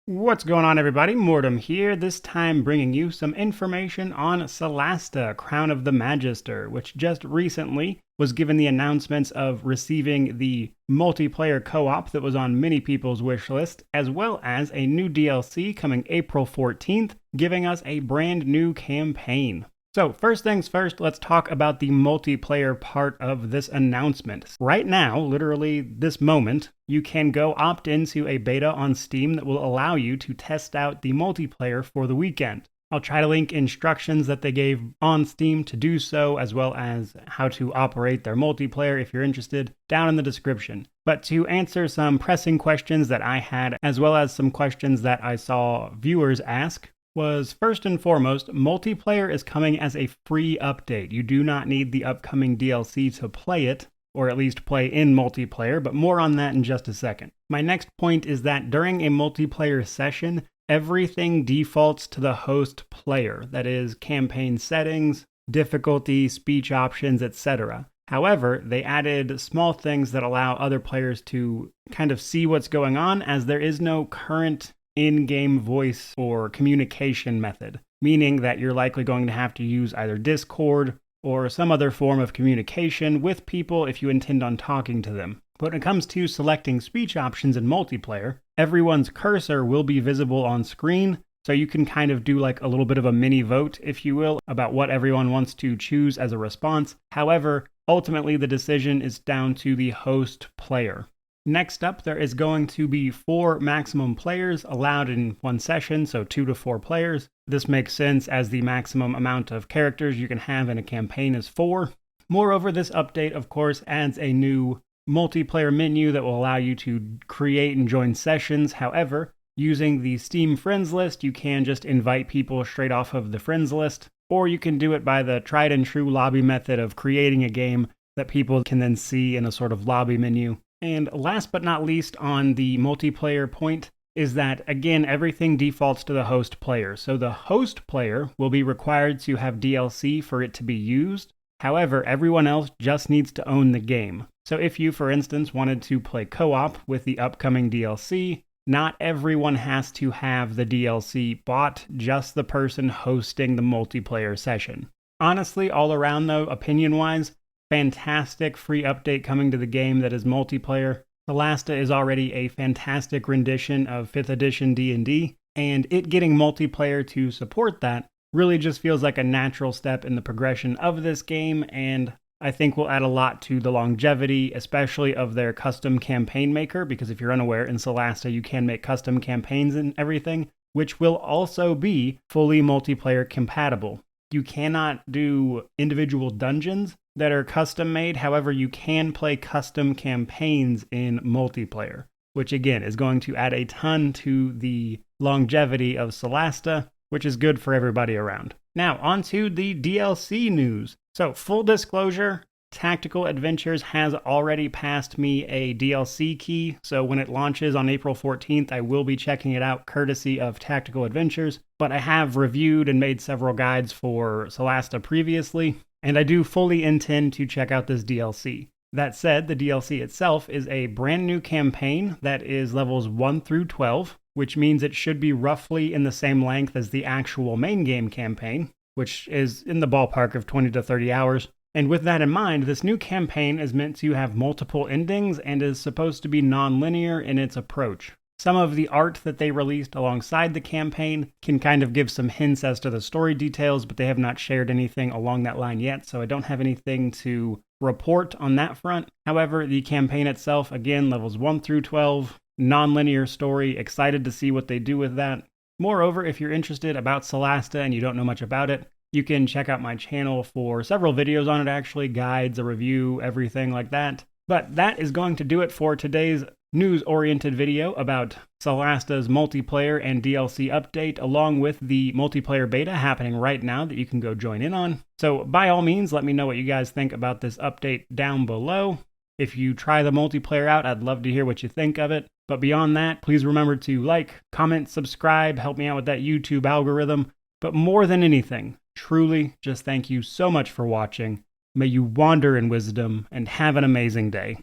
What's going on, everybody? Mortem here, this time bringing you some information on Solasta, Crown of the Magister, which just recently was given the announcements of receiving the multiplayer co-op that was on many people's wish list, as well as a new DLC coming April 14th, giving us a brand new campaign. So first things first, let's talk about the multiplayer part of this announcement. Right now, literally this moment, you can go opt into a beta on Steam that will allow you to test out the multiplayer for the weekend. I'll try to link instructions that they gave on Steam to do so, as well as how to operate their multiplayer if you're interested, down in the description. But to answer some pressing questions that I had, as well as some questions that I saw viewers ask, was first and foremost, multiplayer is coming as a free update. You do not need the upcoming DLC to play it, or at least play in multiplayer, but more on that in just a second. My next point is that during a multiplayer session, everything defaults to the host player, that is, campaign settings, difficulty, speech options, etc. However, they added small things that allow other players to kind of see what's going on, as there is no current in-game voice or communication method, meaning that you're likely going to have to use either Discord or some other form of communication with people if you intend on talking to them. But when it comes to selecting speech options in multiplayer, everyone's cursor will be visible on screen, so you can kind of do like a little bit of a mini vote, if you will, about what everyone wants to choose as a response. However, ultimately the decision is down to the host player. Next up, there is going to be 4 maximum players allowed in one session, so 2 to 4 players. This makes sense as the maximum amount of characters you can have in a campaign is 4. Moreover, this update, of course, adds a new multiplayer menu that will allow you to create and join sessions. However, using the Steam friends list, you can just invite people straight off of the friends list, or you can do it by the tried and true lobby method of creating a game that people can then see in a sort of lobby menu. And last but not least on the multiplayer point is that, again, everything defaults to the host player. So the host player will be required to have DLC for it to be used. However, everyone else just needs to own the game. So if you, for instance, wanted to play co-op with the upcoming DLC, not everyone has to have the DLC bought, just the person hosting the multiplayer session. Honestly, all around though, opinion-wise, fantastic free update coming to the game that is multiplayer. Solasta is already a fantastic rendition of 5th edition D&D, and it getting multiplayer to support that really just feels like a natural step in the progression of this game, and I think will add a lot to the longevity, especially of their custom campaign maker, because if you're unaware, in Solasta you can make custom campaigns and everything, which will also be fully multiplayer compatible. You cannot do individual dungeons that are custom made. However, you can play custom campaigns in multiplayer, which again is going to add a ton to the longevity of Solasta, which is good for everybody around. Now, on to the DLC news. So, full disclosure, Tactical Adventures has already passed me a DLC key, so when it launches on April 14th, I will be checking it out courtesy of Tactical Adventures, but I have reviewed and made several guides for Solasta previously, and I do fully intend to check out this DLC. That said, the DLC itself is a brand new campaign that is levels 1 through 12, which means it should be roughly in the same length as the actual main game campaign, which is in the ballpark of 20 to 30 hours. And with that in mind, this new campaign is meant to have multiple endings and is supposed to be non-linear in its approach. Some of the art that they released alongside the campaign can kind of give some hints as to the story details, but they have not shared anything along that line yet, so I don't have anything to report on that front. However, the campaign itself, again, levels 1 through 12, non-linear story, excited to see what they do with that. Moreover, if you're interested about Solasta and you don't know much about it, you can check out my channel for several videos on it actually, guides, a review, everything like that. But that is going to do it for today's news-oriented video about Solasta's multiplayer and DLC update, along with the multiplayer beta happening right now that you can go join in on. So by all means, let me know what you guys think about this update down below. If you try the multiplayer out, I'd love to hear what you think of it. But beyond that, please remember to like, comment, subscribe, help me out with that YouTube algorithm. But more than anything, truly, just thank you so much for watching. May you wander in wisdom and have an amazing day.